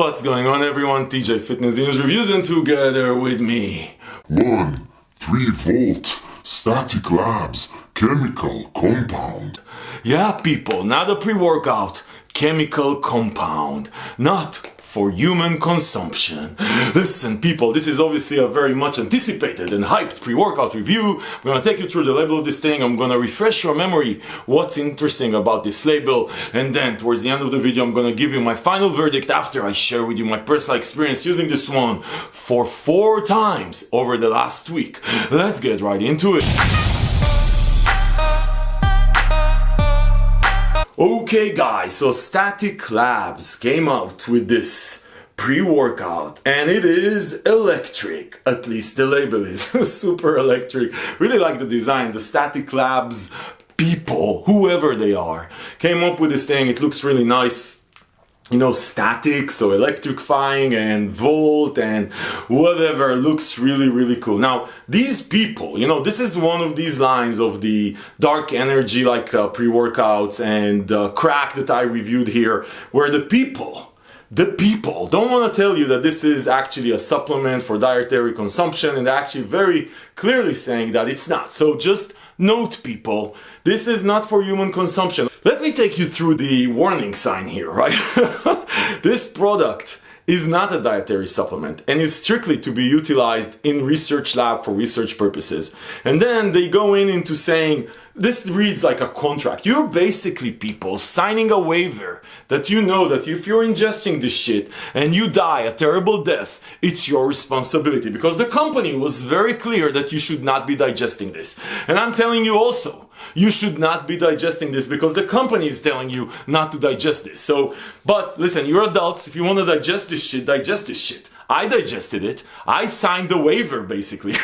What's going on, everyone? TJ Fitness News Reviews, and together with me 3-volt static Labz chemical compound. Yeah, people, not a pre-workout chemical compound, not for human consumption. Listen, people, this is obviously a very much anticipated and hyped pre-workout review. I'm gonna take you through the label of this thing. I'm gonna refresh your memory what's interesting about this label, and then towards the end of the video I'm gonna give you my final verdict after I share with you my personal experience using this one for 4 times over the last week. Let's get right into it. Okay guys, so Static Labz came out with this pre-workout and it is electric. At least the label is super electric. Really like the design. The Static Labz people, whoever they are, came up with this thing. It looks really nice. You know, static, so electrifying, and volt and whatever, looks really cool. Now, these people, you know, this is one of these lines of the dark energy like pre-workouts and crack that I reviewed here, where the people don't want to tell you that this is actually a supplement for dietary consumption, and they're actually very clearly saying that it's not. So just note, people, this is not for human consumption. Let me take you through the warning sign here, right? This product is not a dietary supplement and is strictly to be utilized in research lab for research purposes. And then they go into saying, this reads like a contract. You're basically, people, signing a waiver that you know that if you're ingesting this shit and you die a terrible death, it's your responsibility, because the company was very clear that you should not be digesting this. And I'm telling you also, you should not be digesting this because the company is telling you not to digest this. So, but listen, you're adults. If you want to digest this shit, digest this shit. I digested it. I signed the waiver, basically,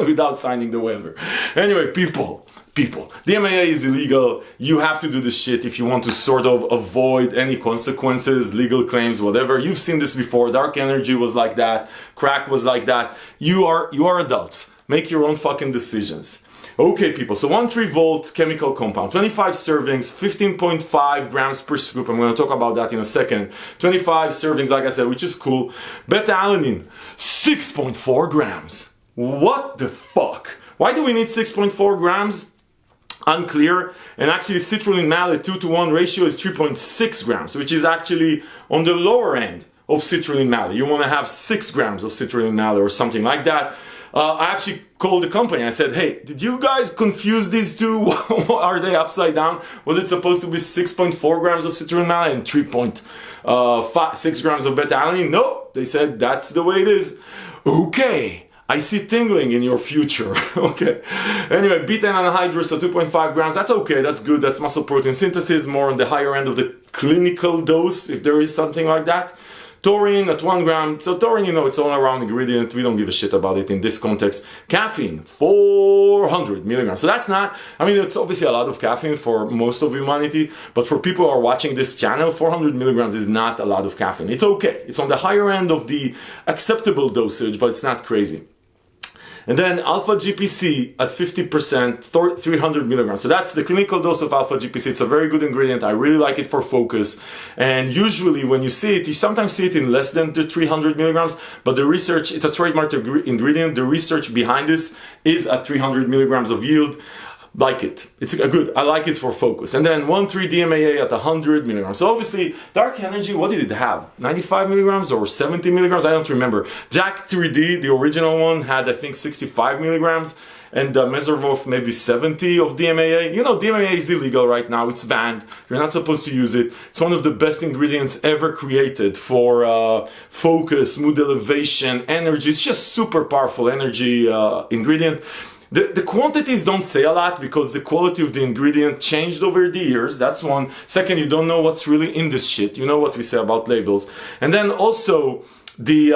without signing the waiver. Anyway, people, DMAA is illegal. You have to do this shit if you want to sort of avoid any consequences, legal claims, whatever. You've seen this before. Dark energy was like that. Crack was like that. You are adults. Make your own fucking decisions. Okay, people, so 3-volt chemical compound, 25 servings, 15.5 grams per scoop. I'm going to talk about that in a second. 25 servings, like I said, which is cool. Beta-alanine, 6.4 grams. What the fuck? Why do we need 6.4 grams? Unclear. And actually, citrulline malate 2-to-1 ratio is 3.6 grams, which is actually on the lower end of citrulline malate. You want to have 6 grams of citrulline malate or something like that. I actually called the company. I said, hey, did you guys confuse these two? Are they upside down? Was it supposed to be 6.4 grams of citrulline malate and 3.6 grams of beta-alanine? No, they said that's the way it is. Okay, I see tingling in your future. Okay. Anyway, beta anhydrous at 2.5 grams. That's okay. That's good. That's muscle protein synthesis, more on the higher end of the clinical dose, if there is something like that. Taurine at 1 gram. So taurine, you know, it's all around ingredient. We don't give a shit about it in this context. Caffeine, 400 milligrams. So that's not, I mean, it's obviously a lot of caffeine for most of humanity, but for people who are watching this channel, 400 milligrams is not a lot of caffeine. It's okay. It's on the higher end of the acceptable dosage, but it's not crazy. And then alpha GPC at 50%, 300 milligrams. So that's the clinical dose of alpha GPC. It's a very good ingredient. I really like it for focus. And usually when you see it, you sometimes see it in less than the 300 milligrams, but the research, it's a trademarked ingredient. The research behind this is at 300 milligrams of yield. Like it. It's good. I like it for focus. And then 1,3-DMAA at 100 milligrams. So obviously, dark energy, what did it have? 95 milligrams or 70 milligrams? I don't remember. Jack 3D, the original one, had, I think, 65 milligrams. And Mesorvov maybe 70 of DMAA. You know, DMAA is illegal right now. It's banned. You're not supposed to use it. It's one of the best ingredients ever created for focus, mood elevation, energy. It's just super powerful energy ingredient. The quantities don't say a lot because the quality of the ingredient changed over the years. That's one. Second, you don't know what's really in this shit. You know what we say about labels. And then also, the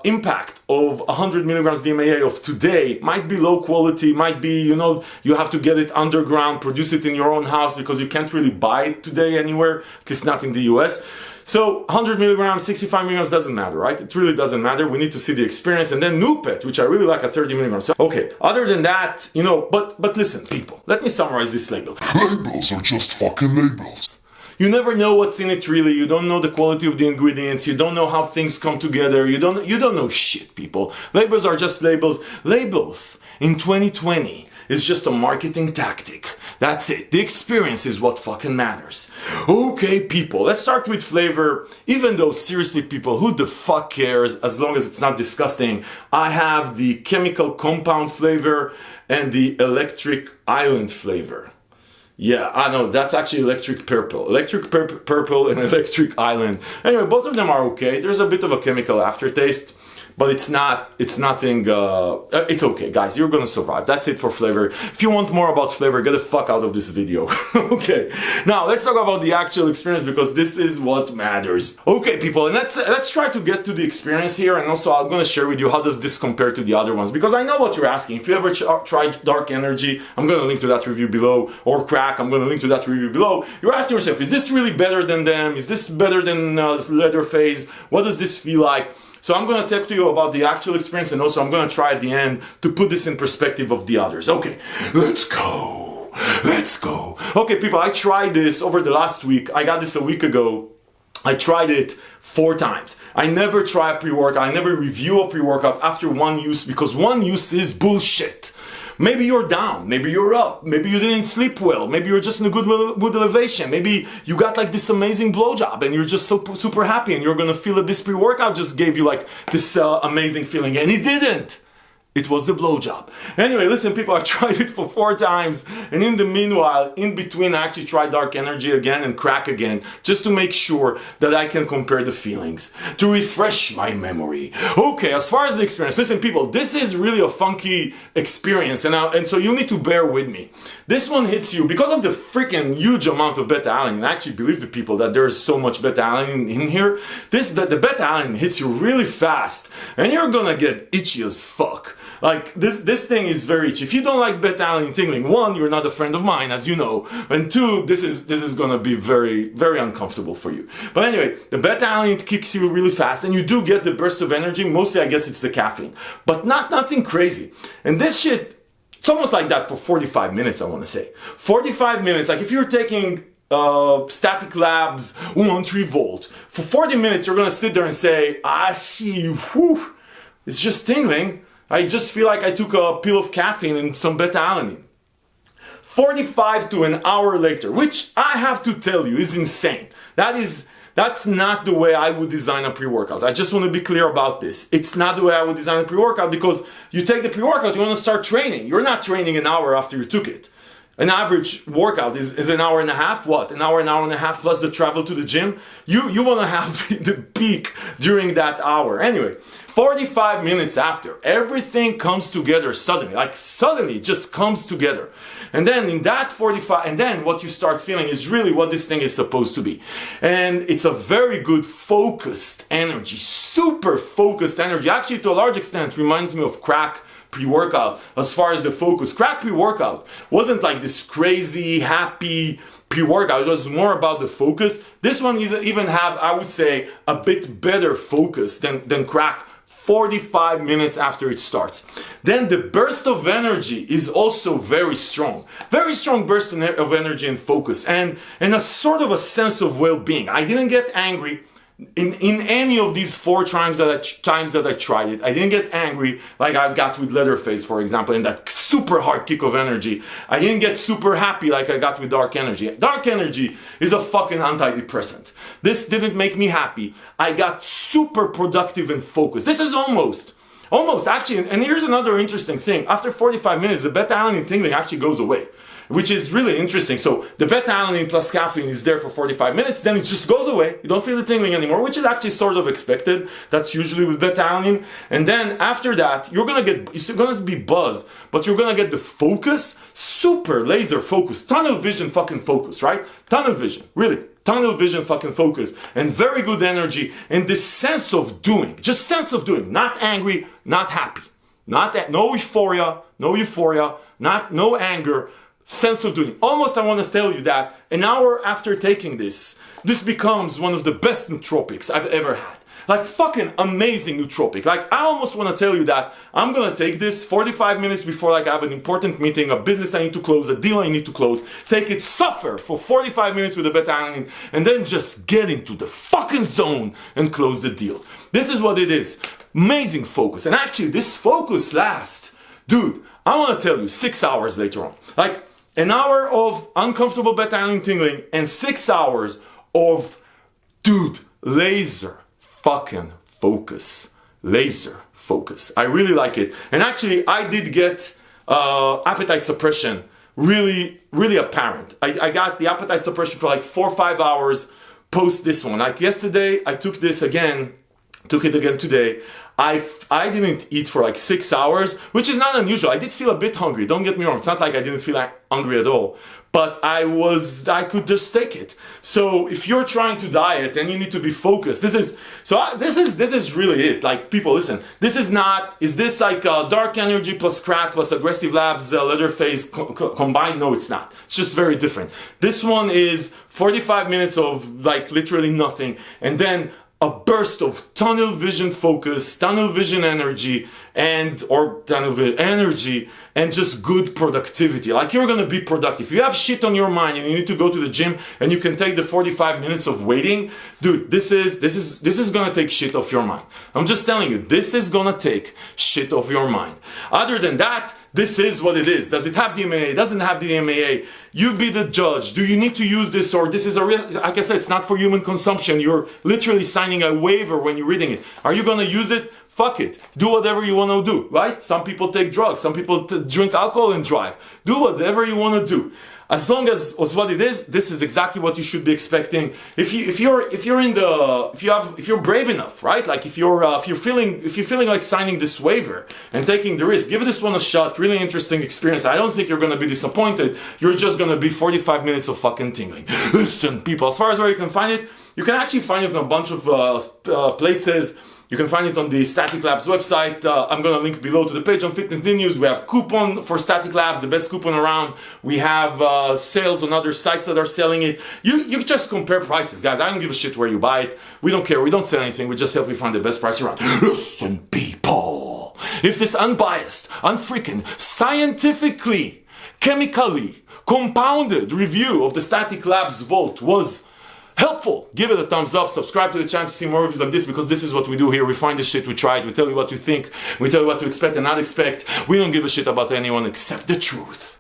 impact of 100 milligrams DMAA of today might be low quality, might be, you know, you have to get it underground, produce it in your own house because you can't really buy it today anywhere, at least not in the US. So 100 milligrams, 65 milligrams doesn't matter, right? It really doesn't matter. We need to see the experience. And then Nupet, which I really like at 30 milligrams. So, okay, other than that, you know, but listen, people, let me summarize this label. Labels are just fucking labels. You never know what's in it really. You don't know the quality of the ingredients. You don't know how things come together. You don't know shit, people. Labels are just labels. Labels in 2020 is just a marketing tactic. That's it. The experience is what fucking matters. Okay, people, let's start with flavor. Even though, seriously, people, who the fuck cares as long as it's not disgusting? I have the chemical compound flavor and the electric island flavor. Yeah, I know, that's actually electric purple. Electric purple and electric island. Anyway, both of them are okay. There's a bit of a chemical aftertaste, but it's nothing, it's okay, guys, you're gonna survive. That's it for flavor. If you want more about flavor, get the fuck out of this video. Okay, now let's talk about the actual experience, because this is what matters. Okay, people, and let's try to get to the experience here, and also I'm gonna share with you how does this compare to the other ones, because I know what you're asking. If you ever tried Dark Energy, I'm gonna link to that review below, or Crack, I'm gonna link to that review below. You're asking yourself, is this really better than them? Is this better than Leatherface? What does this feel like? So I'm going to talk to you about the actual experience, and also I'm going to try at the end to put this in perspective of the others. Okay, let's go. Let's go. Okay, people, I tried this over the last week. I got this a week ago. I tried it 4 times. I never try a pre-workout. I never review a pre-workout after one use, because one use is bullshit. Maybe you're down, maybe you're up, maybe you didn't sleep well, maybe you're just in a good mood elevation, maybe you got like this amazing blowjob and you're just so super happy and you're gonna feel that this pre-workout just gave you like this amazing feeling, and it didn't. It was the blowjob. Anyway, listen, people, I tried it for 4 times, and in the meanwhile, in between, I actually tried Dark Energy again and Crack again, just to make sure that I can compare the feelings, to refresh my memory. Okay, as far as the experience, listen, people, this is really a funky experience, and so you need to bear with me. This one hits you because of the freaking huge amount of beta-alanine. I actually believe the people that there's so much beta-alanine in here. The beta-alanine hits you really fast, and you're gonna get itchy as fuck. Like, this thing is very itchy. If you don't like beta-alanine tingling, 1, you're not a friend of mine, as you know, and 2, this is gonna be very, very uncomfortable for you. But anyway, the beta-alanine kicks you really fast, and you do get the burst of energy. Mostly, I guess it's the caffeine, but nothing crazy. And this shit, it's almost like that for 45 minutes, I want to say. 45 minutes, like if you're taking Static Labz 113 volt, for 40 minutes, you're gonna sit there and say, ah, see, whew, it's just tingling. I just feel like I took a pill of caffeine and some beta-alanine. 45 to an hour later, which I have to tell you is insane. That's not the way I would design a pre-workout. I just want to be clear about this. It's not the way I would design a pre-workout, because you take the pre-workout, you want to start training. You're not training an hour after you took it. An average workout is an hour and a half. What? An hour and a half plus the travel to the gym? You want to have the peak during that hour. Anyway, 45 minutes after, everything comes together suddenly. Like suddenly it just comes together. And then in that 45, and then what you start feeling is really what this thing is supposed to be. And it's a very good focused energy, super focused energy. Actually, to a large extent, reminds me of Crack pre-workout as far as the focus. Crack pre-workout wasn't like this crazy, happy pre-workout. It was more about the focus. This one is even have, I would say, a bit better focus than Crack 45 minutes after it starts. Then the burst of energy is also very strong. Very strong burst of energy and focus, and a sort of a sense of well-being. I didn't get angry in any of these 4 times that I tried it. I didn't get angry like I got with Leatherface, for example, in that super hard kick of energy. I didn't get super happy like I got with Dark Energy. Dark Energy is a fucking antidepressant. This didn't make me happy. I got super productive and focused. This is almost actually, and here's another interesting thing. After 45 minutes, the beta-alanine tingling actually goes away, which is really interesting. So the beta-alanine plus caffeine is there for 45 minutes, then it just goes away. You don't feel the tingling anymore, which is actually sort of expected. That's usually with beta-alanine. And then after that, you're gonna be buzzed, but you're gonna get the focus, super laser focus, tunnel vision fucking focus, right? Tunnel vision, really. Tunnel vision fucking focus, and very good energy, and this sense of doing, just sense of doing, not angry, not happy, no euphoria, no anger, sense of doing. Almost I want to tell you that an hour after taking this becomes one of the best nootropics I've ever had. Like fucking amazing nootropic. Like I almost want to tell you that I'm gonna take this 45 minutes before like I have an important meeting, a business I need to close, a deal I need to close, take it, suffer for 45 minutes with a beta-alanine, and then just get into the fucking zone and close the deal. This is what it is. Amazing focus. And actually this focus lasts, dude, I want to tell you 6 hours later on. Like an hour of uncomfortable beta-alanine tingling and 6 hours of, dude, laser fucking focus. Laser focus. I really like it. And actually I did get appetite suppression really apparent. I got the appetite suppression for like 4 or 5 hours post this one. Like yesterday I took it again today. I didn't eat for like 6 hours, which is not unusual. I did feel a bit hungry, don't get me wrong. It's not like I didn't feel like hungry at all, but I could just take it. So if you're trying to diet and you need to be focused, this is really it. Like people, listen, is this like dark energy plus crack plus aggressive Labz leather phase combined? No, it's not. It's just very different. This one is 45 minutes of like literally nothing, and then a burst of tunnel vision focus, tunnel vision energy, and just good productivity. Like you're gonna be productive. If you have shit on your mind and you need to go to the gym and you can take the 45 minutes of waiting, dude, this is gonna take shit off your mind. I'm just telling you, this is gonna take shit off your mind. Other than that, this is what it is. Does it have DMAA? Doesn't have DMAA? You be the judge. Do you need to use this, or this is a real, like I said, it's not for human consumption. You're literally signing a waiver when you're reading it. Are you gonna use it? Fuck it. Do whatever you want to do, right? Some people take drugs. Some people drink alcohol and drive. Do whatever you want to do. As long as what it is, this is exactly what you should be expecting. If you're brave enough, right? Like if you're feeling like signing this waiver and taking the risk, give this one a shot. Really interesting experience. I don't think you're gonna be disappointed. You're just gonna be 45 minutes of fucking tingling. Listen, people. As far as where you can find it, you can actually find it in a bunch of places. You can find it on the Static Labz website. I'm going to link below to the page on Fitness News. We have coupon for Static Labz, the best coupon around. We have sales on other sites that are selling it. You just compare prices, guys. I don't give a shit where you buy it. We don't care. We don't sell anything. We just help you find the best price around. Listen, people. If this unbiased, unfreaking, scientifically, chemically compounded review of the Static Labz Vault was helpful, give it a thumbs up, subscribe to the channel to see more reviews like this, because this is what we do here. We find this shit, we try it, we tell you what to think, we tell you what to expect and not expect. We don't give a shit about anyone except the truth.